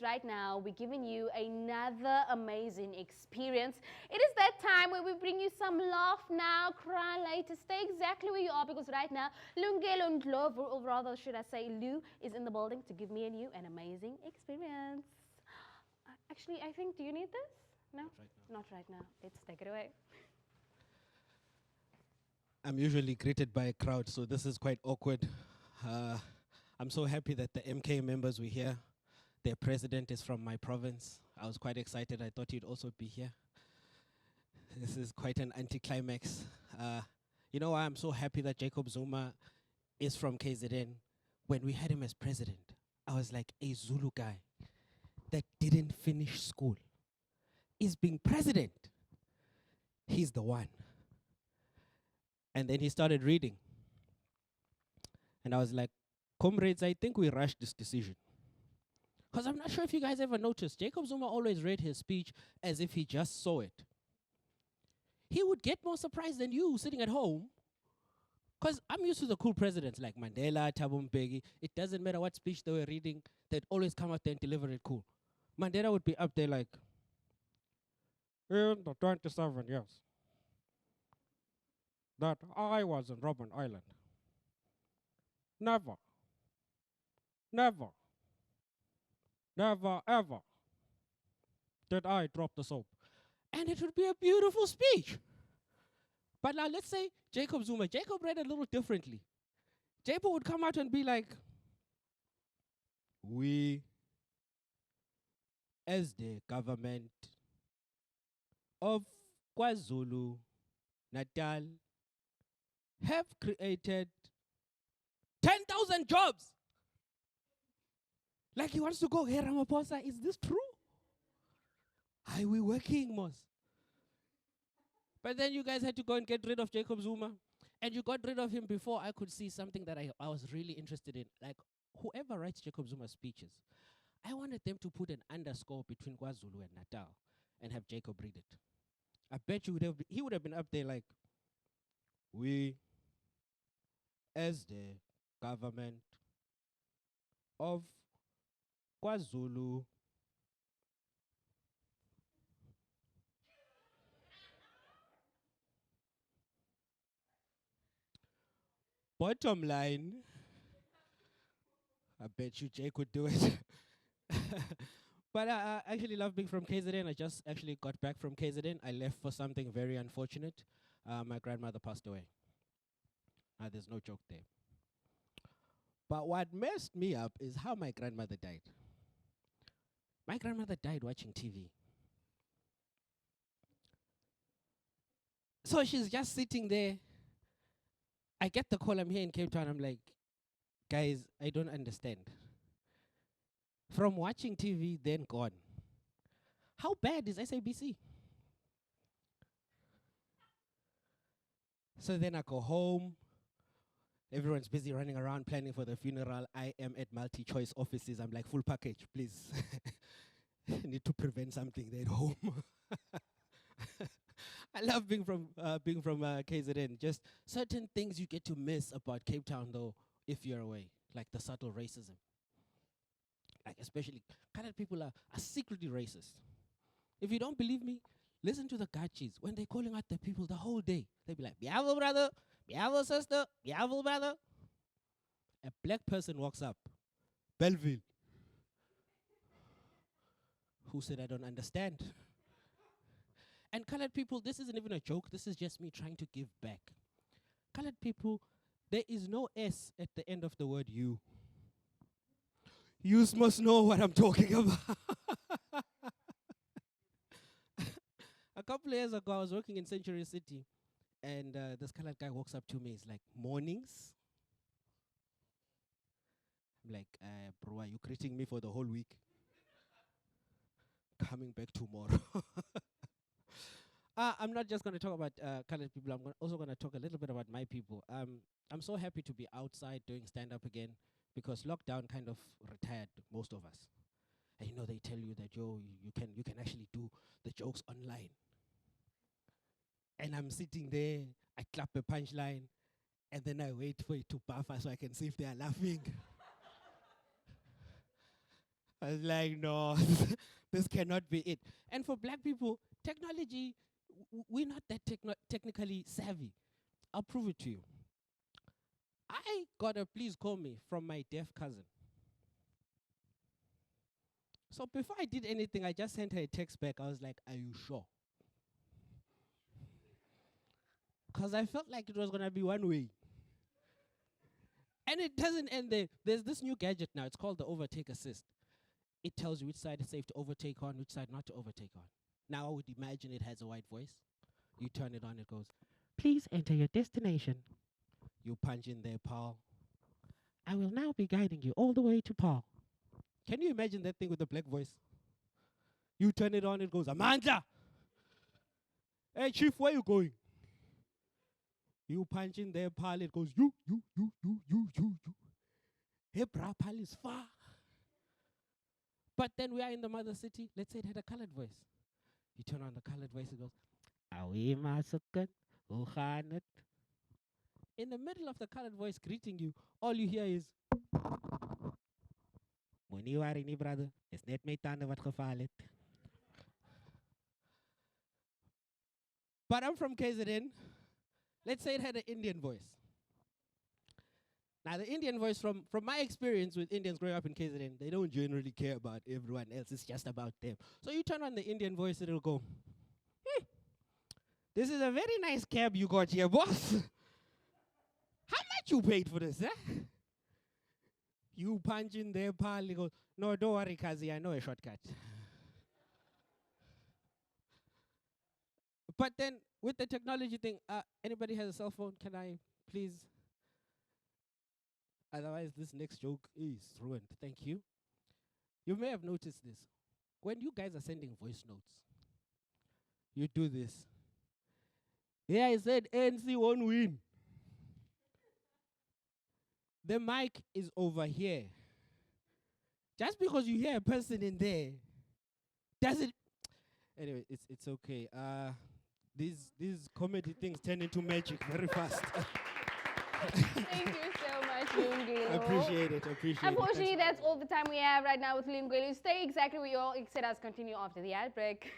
right now we're giving you another amazing experience. It is that time where we bring you some laugh now, cry later, stay exactly where you are, because right now Lungelo Ndlovu, or rather should I say Lou, is in the building to give me and you an amazing experience. Actually, I think, do you need this? No? Not right now. Let's take it away. I'm usually greeted by a crowd, so this is quite awkward. I'm so happy that the MK members were here. Their president is from my province. I was quite excited. I thought he'd also be here. This is quite an anticlimax. You know why I'm so happy that Jacob Zuma is from KZN? When we had him as president, I was like, a Zulu guy that didn't finish school is being president. He's the one. And then he started reading. And I was like, comrades, I think we rushed this decision. Because I'm not sure if you guys ever noticed, Jacob Zuma always read his speech as if he just saw it. He would get more surprised than you sitting at home. Because I'm used to the cool presidents like Mandela, Thabo Mbeki. It doesn't matter what speech they were reading, they'd always come out there and deliver it cool. Mandela would be up there like, in the 27 years that I was in Robben Island, never, never, never, ever did I drop the soap. And it would be a beautiful speech. But now let's say Jacob Zuma. Jacob read it a little differently. Jacob would come out and be like, we, as the government of KwaZulu Natal, have created 10,000 jobs. Like he wants to go, hey Ramaphosa, is this true? Are we working, Mos? But then you guys had to go and get rid of Jacob Zuma. And you got rid of him before I could see something that I was really interested in. Like, whoever writes Jacob Zuma's speeches, I wanted them to put an underscore between KwaZulu and Natal and have Jacob read it. I bet you he would have been up there like, we, as the government of KwaZulu, bottom line, I bet you Jake would do it. But I actually love being from KZN. I just actually got back from KZN. I left for something very unfortunate. My grandmother passed away. There's no joke there. But what messed me up is how my grandmother died. My grandmother died watching TV. So she's just sitting there. I get the call, I'm here in Cape Town. I'm like, guys, I don't understand. From watching TV, then gone. How bad is SABC? So then I go home. Everyone's busy running around planning for the funeral. I am at multi-choice offices. I'm like, full package, please. I need to prevent something there at home. I love being from KZN. Just certain things you get to miss about Cape Town, though, if you're away, like the subtle racism. Like especially, colored people are secretly racist. If you don't believe me, listen to the Gachis. When they're calling out the people the whole day, they'll be like, Biavo brother, Biavo sister, Biavo brother. A black person walks up, Belleville. Who said I don't understand? And colored people, this isn't even a joke. This is just me trying to give back. Colored people, there is no S at the end of the word you. You must know what I'm talking about. A couple of years ago, I was working in Century City, and this colored guy walks up to me. He's like, mornings? I'm like, bro, are you greeting me for the whole week? Coming back tomorrow. I'm not just going to talk about colored people. I'm also going to talk a little bit about my people. I'm so happy to be outside doing stand-up again because lockdown kind of retired most of us. And they tell you that, you can actually do the jokes online. And I'm sitting there, I clap a punchline, and then I wait for it to buffer so I can see if they are laughing. I was like, no, this cannot be it. And for black people, technology, we're not that technically savvy. I'll prove it to you. I got a please call me from my deaf cousin. So before I did anything, I just sent her a text back. I was like, are you sure? Because I felt like it was going to be one way. And it doesn't end there. There's this new gadget now. It's called the overtake assist. It tells you which side is safe to overtake on, which side not to overtake on. Now I would imagine it has a white voice. You turn it on, it goes, please enter your destination. You punch in there, Paul. I will now be guiding you all the way to Paul. Can you imagine that thing with the black voice? You turn it on, it goes, Amanda! Hey, Chief, where you going? You punch in there, Paul, it goes, you. Hey, brah, Paul is far. But then we are in the mother city. Let's say it had a colored voice. You turn on the colored voice, it goes, Awi masukan, uhanat. In the middle of the colored voice greeting you, all you hear is, Moenie worry nie, brother. Is net my tande wat geval het. But I'm from KZN. Let's say it had an Indian voice. Now, the Indian voice, from my experience with Indians growing up in KZN, they don't generally care about everyone else. It's just about them. So you turn on the Indian voice, it'll go, this is a very nice cab you got here, boss. How much you paid for this, eh? You punch in there, pal, he goes, no, don't worry, Kazi, I know a shortcut. But then, with the technology thing, anybody has a cell phone? Can I please? Otherwise, this next joke is ruined. Thank you. You may have noticed this. When you guys are sending voice notes, you do this. Yeah, I said ANC won't win. The mic is over here. Just because you hear a person in there, does it? Anyway, it's okay. These comedy things turn into magic very fast. Thank you so much, Lungelo. Appreciate it. Unfortunately, that's all the time we have right now with Lungelo. Stay exactly where you are. EKSE does continue after the ad break.